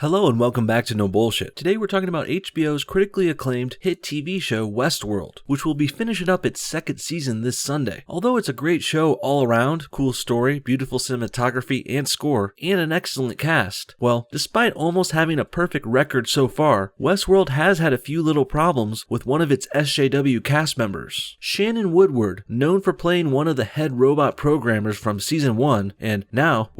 Hello and welcome back to No Bullshit. Today we're talking about HBO's critically acclaimed hit TV show Westworld, which will be finishing up its second season this Sunday. Although it's a great show all around, cool story, beautiful cinematography and score, and an excellent cast, well, despite almost having a perfect record so far, Westworld has had a few little problems with one of its SJW cast members. Shannon Woodward, known for playing one of the head robot programmers from season 1, and now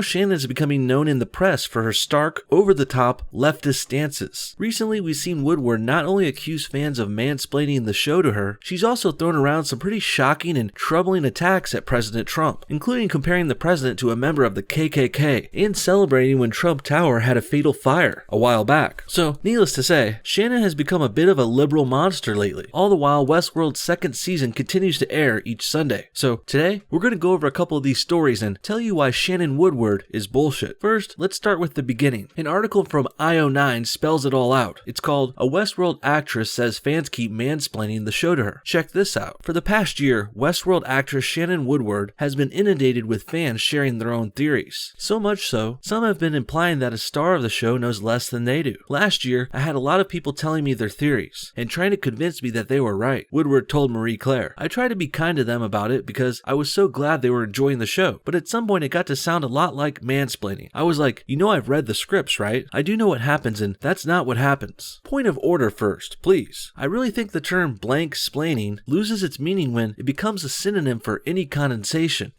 Shannon is becoming known in the press for her stark, over-the-top leftist stances. Recently, we've seen Woodward not only accuse fans of mansplaining the show to her, she's also thrown around some pretty shocking and troubling attacks at President Trump, including comparing the president to a member of the KKK and celebrating when Trump Tower had a fatal fire a while back. So, needless to say, Shannon has become a bit of a liberal monster lately, all the while Westworld's second season continues to air each Sunday. So, today, we're going to go over a couple of these stories and tell you why Shannon Woodward is bullshit. First, let's start with the beginning. An article from IO9 spells it all out. It's called, "A Westworld Actress Says Fans Keep Mansplaining the Show to Her." Check this out. For the past year, Westworld actress Shannon Woodward has been inundated with fans sharing their own theories. So much so, some have been implying that a star of the show knows less than they do. Last year, I had a lot of people telling me their theories and trying to convince me that they were right, Woodward told Marie Claire. I tried to be kind to them about it because I was so glad they were enjoying the show, but at some point it got to sound a lot like mansplaining. I was like, I've read the scripts, right? I do know what happens and that's not what happens. Point of order first, please. I really think the term blank splaining loses its meaning when it becomes a synonym for any condescension.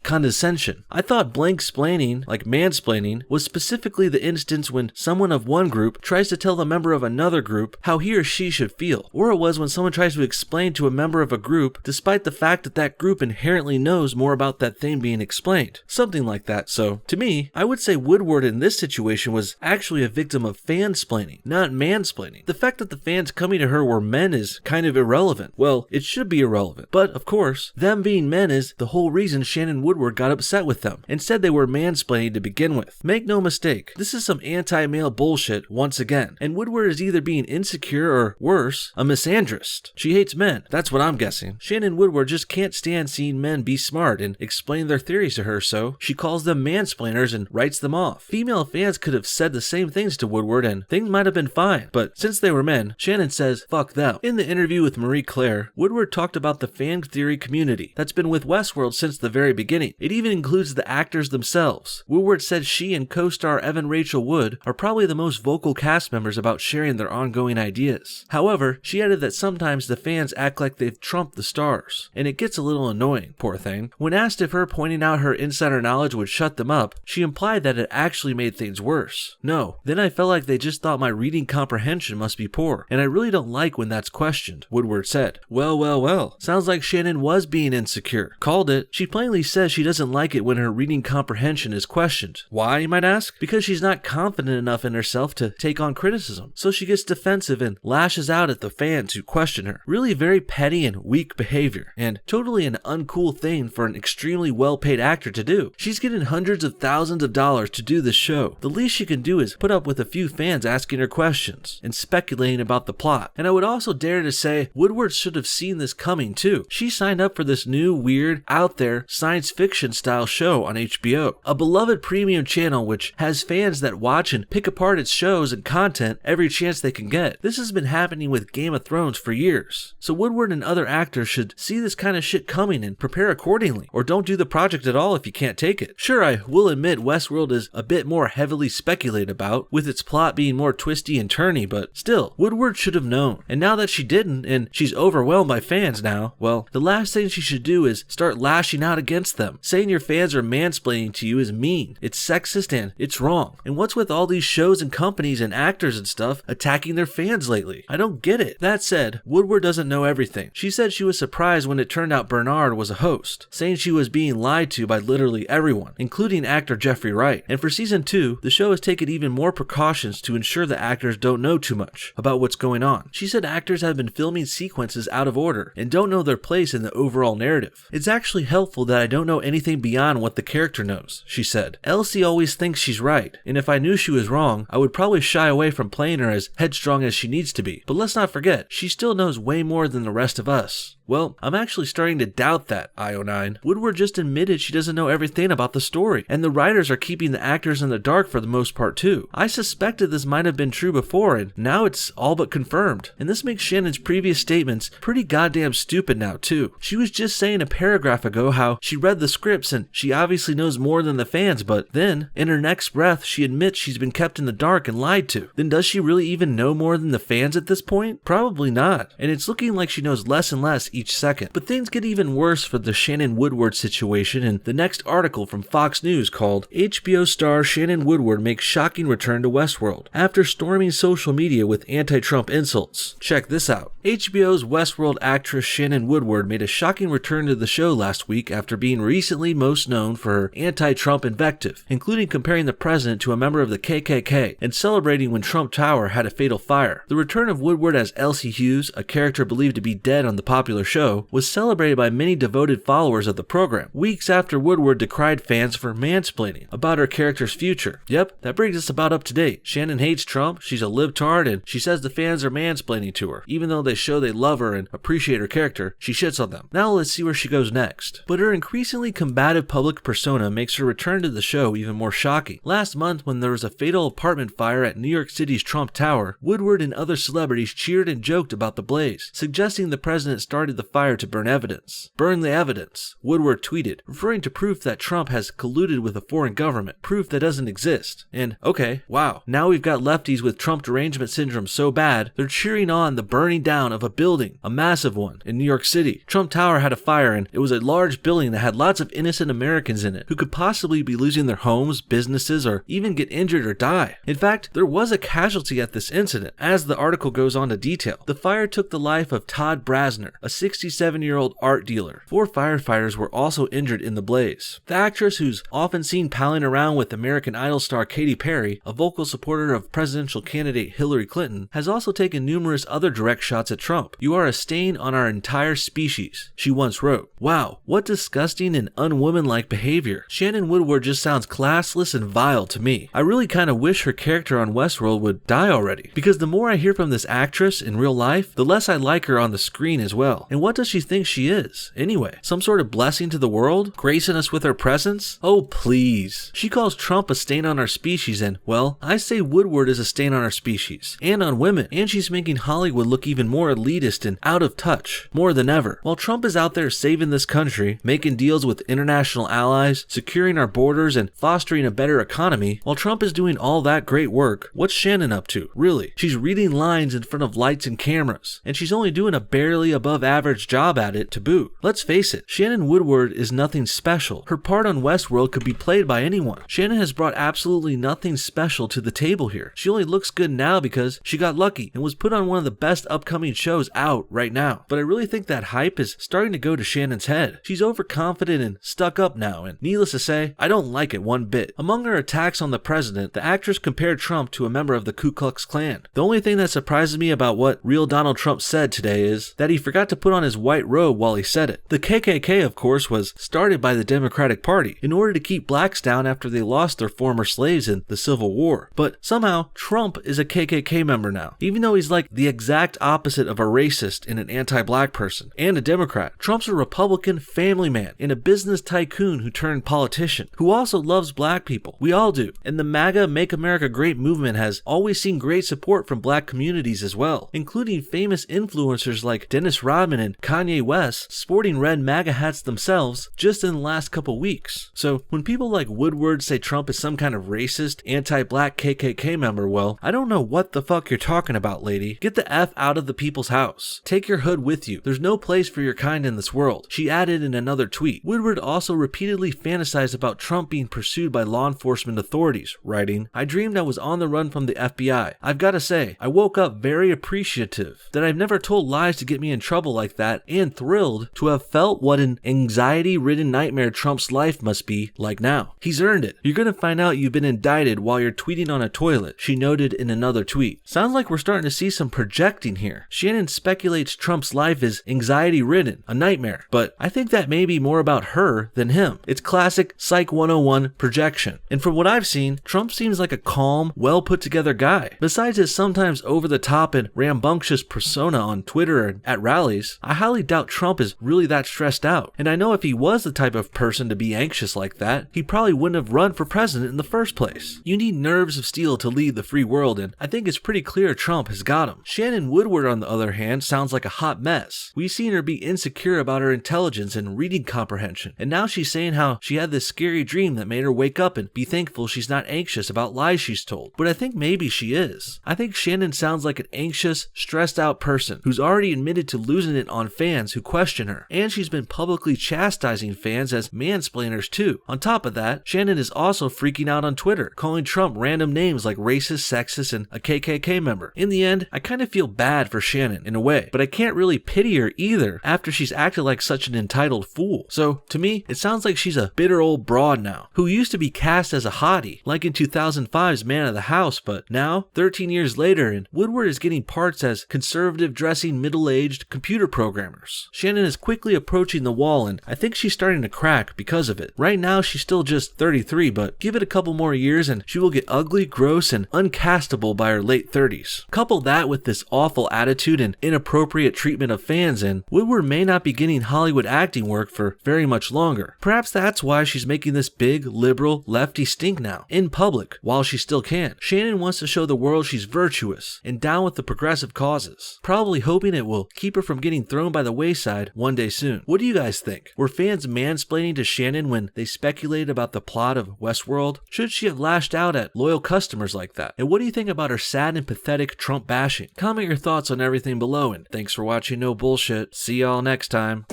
I thought blank splaining, like mansplaining, was specifically the instance when someone of one group tries to tell the member of another group how he or she should feel. Or it was when someone tries to explain to a member of a group despite the fact that that group inherently knows more about that thing being explained. Something like that. So, to me, I would say Woodward in this situation was actually a victim of fansplaining, not mansplaining. The fact that the fans coming to her were men is kind of irrelevant. Well, it should be irrelevant. But, of course, them being men is the whole reason Shannon Woodward got upset with them and said they were mansplaining to begin with. Make no mistake, this is some anti-male bullshit once again, and Woodward is either being insecure or, worse, a misandrist. She hates men. That's what I'm guessing. Shannon Woodward just can't stand seeing men be smart and explain their theories to her, so she calls them mansplainers and writes them off. Female fans could have said the same things to Woodward and things might have been fine, but since they were men, Shannon says, fuck them. In the interview with Marie Claire, Woodward talked about the fan theory community that's been with Westworld since the very beginning. It even includes the actors themselves. Woodward said she and co-star Evan Rachel Wood are probably the most vocal cast members about sharing their ongoing ideas. However, she added that sometimes the fans act like they've trumped the stars, and it gets a little annoying, poor thing. When asked if her pointing out her insider knowledge would shut them up, she implied that it actually made things worse. No, then I felt like they just thought my reading comprehension must be poor, and I really don't like when that's questioned, Woodward said. Well, sounds like Shannon was being insecure. Called it. She plainly says she doesn't like it when her reading comprehension is questioned. Why, you might ask? Because she's not confident enough in herself to take on criticism, so she gets defensive and lashes out at the fans who question her. Really very petty and weak behavior, and totally an uncool thing for an extremely well-paid actor to do. She's getting hundreds of thousands of dollars to do this show. The least she can do is put up with a few fans asking her questions and speculating about the plot. And I would also dare to say Woodward should have seen this coming too. She signed up for this new, weird, out there, science fiction style show on HBO, a beloved premium channel which has fans that watch and pick apart its shows and content every chance they can get. This has been happening with Game of Thrones for years. So Woodward and other actors should see this kind of shit coming and prepare accordingly, or don't do the project at all if you can't take it. Sure, I will admit Westworld is a bit more heavily speculated about, with its plot being more twisty and turny, but still, Woodward should have known. And now that she didn't, and she's overwhelmed by fans now, well, the last thing she should do is start lashing out against them. Saying your fans are mansplaining to you is mean, it's sexist, and it's wrong. And what's with all these shows and companies and actors and stuff attacking their fans lately? I don't get it. That said, Woodward doesn't know everything. She said she was surprised when it turned out Bernard was a host, saying she was being lied to by literally everyone, including actor Jeffrey Wright. And for season 2, the show has taken even more precautions to ensure the actors don't know too much about what's going on. She said actors have been filming sequences out of order and don't know their place in the overall narrative. It's actually helpful that I don't know anything beyond what the character knows, she said. Elsie always thinks she's right, and if I knew she was wrong, I would probably shy away from playing her as headstrong as she needs to be. But let's not forget, she still knows way more than the rest of us. Well, I'm actually starting to doubt that, IO9. Woodward just admitted she doesn't know everything about the story, and the writers are keeping the actors in the dark for the most part too. I suspected this might have been true before, and now it's all but confirmed. And this makes Shannon's previous statements pretty goddamn stupid now too. She was just saying a paragraph ago how she read the scripts and she obviously knows more than the fans, but then, in her next breath, she admits she's been kept in the dark and lied to. Then does she really even know more than the fans at this point? Probably not. And it's looking like she knows less and less each second. But things get even worse for the Shannon Woodward situation in the next article from Fox News called HBO star Shannon Woodward makes shocking return to Westworld after storming social media with anti-Trump insults. Check this out. HBO's Westworld actress Shannon Woodward made a shocking return to the show last week after being recently most known for her anti-Trump invective, including comparing the president to a member of the KKK and celebrating when Trump Tower had a fatal fire. The return of Woodward as Elsie Hughes, a character believed to be dead on the popular show, was celebrated by many devoted followers of the program, weeks after Woodward decried fans for mansplaining about her character's future. Yep, that brings us about up to date. Shannon hates Trump, she's a libtard, and she says the fans are mansplaining to her. Even though they show they love her and appreciate her character, she shits on them. Now let's see where she goes next. But her increasingly combative public persona makes her return to the show even more shocking. Last month, when there was a fatal apartment fire at New York City's Trump Tower, Woodward and other celebrities cheered and joked about the blaze, suggesting the president started the fire to burn evidence. Burn the evidence, Woodward tweeted, referring to proof that Trump has colluded with a foreign government, proof that doesn't exist. And, okay, wow, now we've got lefties with Trump derangement syndrome so bad, they're cheering on the burning down of a building, a massive one, in New York City. Trump Tower had a fire, and it was a large building that had lots of innocent Americans in it who could possibly be losing their homes, businesses, or even get injured or die. In fact, there was a casualty at this incident, as the article goes on to detail. The fire took the life of Todd Brasner, a 67-year-old art dealer. 4 firefighters were also injured in the blaze. The actress, who's often seen palling around with American Idol star Katy Perry, a vocal supporter of presidential candidate Hillary Clinton, has also taken numerous other direct shots at Trump. "You are a stain on our entire species," she once wrote. Wow, what disgusting and unwomanlike behavior. Shannon Woodward just sounds classless and vile to me. I really kind of wish her character on Westworld would die already, because the more I hear from this actress in real life, the less I like her on the screen as well. And what does she think she is, anyway? Some sort of blessing to the world? Gracing us with her presence? Oh, please. She calls Trump a stain on our species, and, well, I say Woodward is a stain on our species, and on women, and she's making Hollywood look even more elitist and out of touch, more than ever. While Trump is out there saving this country, making deals with international allies, securing our borders, and fostering a better economy, while Trump is doing all that great work, what's Shannon up to, really? She's reading lines in front of lights and cameras, and she's only doing a barely above average job at it to boot. Let's face it, Shannon Woodward is nothing special. Her part on Westworld could be played by anyone. Shannon has brought absolutely nothing special to the table here. She only looks good now because she got lucky and was put on one of the best upcoming shows out right now. But I really think that hype is starting to go to Shannon's head. She's overconfident and stuck up now, and needless to say, I don't like it one bit. Among her attacks on the president, the actress compared Trump to a member of the Ku Klux Klan. The only thing that surprises me about what real Donald Trump said today is that he forgot to put on his white robe while he said it. The KKK, of course, was started by the Democratic Party in order to keep blacks down after they lost their former slaves in the Civil War. But somehow, Trump is a KKK member now, even though he's like the exact opposite of a racist and an anti-black person, and a Democrat. Trump's a Republican family man and a business tycoon who turned politician, who also loves black people. We all do. And the MAGA Make America Great movement has always seen great support from black communities as well, including famous influencers like Dennis Rodman and Kanye West sporting red MAGA hats themselves just in the last couple weeks. So when people like Woodward say Trump is some kind of racist, anti-black KKK member, well, I don't know what the fuck you're talking about, lady. Get the F out of the people's house. Take your hood with you. There's no place for your kind in this world. She added in another tweet. Woodward also repeatedly fantasized about Trump being pursued by law enforcement authorities, writing, "I dreamed I was on the run from the FBI. I've got to say, I woke up very appreciative that I've never told lies to get me in trouble like that, and thrilled to have felt what an anxiety-ridden nightmare Trump's life must be like now. He's earned it. You're gonna find out you've been indicted while you're tweeting on a toilet," she noted in another tweet. Sounds like we're starting to see some projecting here. Shannon speculates Trump's life is anxiety-ridden, a nightmare, but I think that may be more about her than him. It's classic Psych 101 projection. And from what I've seen, Trump seems like a calm, well-put-together guy. Besides his sometimes over-the-top and rambunctious persona on Twitter and at rallies, I highly doubt Trump is really that stressed out, and I know if he was the type of person to be anxious like that, he probably wouldn't have run for president in the first place. You need nerves of steel to lead the free world, and I think it's pretty clear Trump has got them. Shannon Woodward, on the other hand, sounds like a hot mess. We've seen her be insecure about her intelligence and reading comprehension, and now she's saying how she had this scary dream that made her wake up and be thankful she's not anxious about lies she's told. But I think maybe she is. I think Shannon sounds like an anxious, stressed out person who's already admitted to losing it on fans who question her, and she's been publicly chastising fans as mansplainers too. On top of that, Shannon is also freaking out on Twitter, calling Trump random names like racist, sexist, and a KKK member. In the end, I kind of feel bad for Shannon in a way, but I can't really pity her either after she's acted like such an entitled fool. So to me, it sounds like she's a bitter old broad now, who used to be cast as a hottie, like in 2005's Man of the House, but now, 13 years later, and Woodward is getting parts as conservative dressing middle-aged computer programmers. Shannon is quickly approaching the wall, and I think she's starting to crack because of it. Right now, she's still just 33, but give it a couple more years and she will get ugly, gross, and uncastable by her late 30s. Couple that with this awful attitude and inappropriate treatment of fans, and Woodward may not be getting Hollywood acting work for very much longer. Perhaps that's why she's making this big, liberal, lefty stink now, in public, while she still can. Shannon wants to show the world she's virtuous and down with the progressive causes, probably hoping it will keep her from getting thrown by the wayside one day soon. What do you guys think? Were fans mansplaining to Shannon when they speculated about the plot of Westworld? Should she have lashed out at loyal customers like that? And what do you think about her sad and pathetic Trump bashing? Comment your thoughts on everything below, and thanks for watching No Bullshit. See y'all next time.